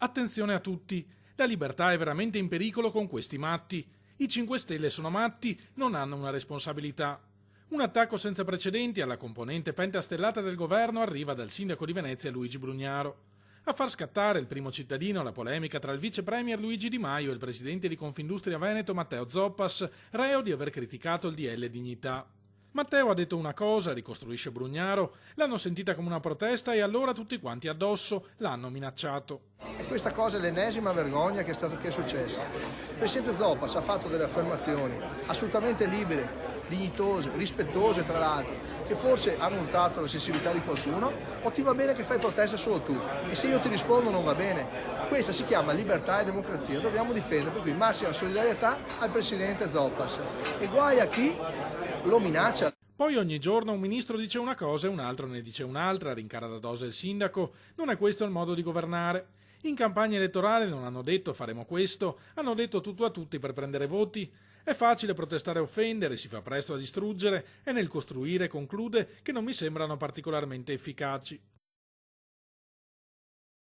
Attenzione a tutti, la libertà è veramente in pericolo con questi matti. I 5 Stelle sono matti, non hanno una responsabilità. Un attacco senza precedenti alla componente pentastellata del governo arriva dal sindaco di Venezia Luigi Brugnaro. A far scattare il primo cittadino la polemica tra il vice premier Luigi Di Maio e il presidente di Confindustria Veneto Matteo Zoppas, reo di aver criticato il DL Dignità. Matteo ha detto una cosa, ricostruisce Brugnaro, l'hanno sentita come una protesta e allora tutti quanti addosso l'hanno minacciato. E questa cosa è l'ennesima vergogna che è successa. Il presidente Zoppas ha fatto delle affermazioni assolutamente libere, dignitose, rispettose tra l'altro, che forse hanno urtato la sensibilità di qualcuno, o ti va bene che fai protesta solo tu, e se io ti rispondo non va bene. Questa si chiama libertà e democrazia, dobbiamo difendere, per cui massima solidarietà al presidente Zoppas e guai a chi lo minaccia. Poi ogni giorno un ministro dice una cosa e un altro ne dice un'altra, rincara da dose il sindaco. Non è questo il modo di governare. In campagna elettorale non hanno detto faremo questo, hanno detto tutto a tutti per prendere voti. È facile protestare e offendere, si fa presto a distruggere e nel costruire conclude che non mi sembrano particolarmente efficaci.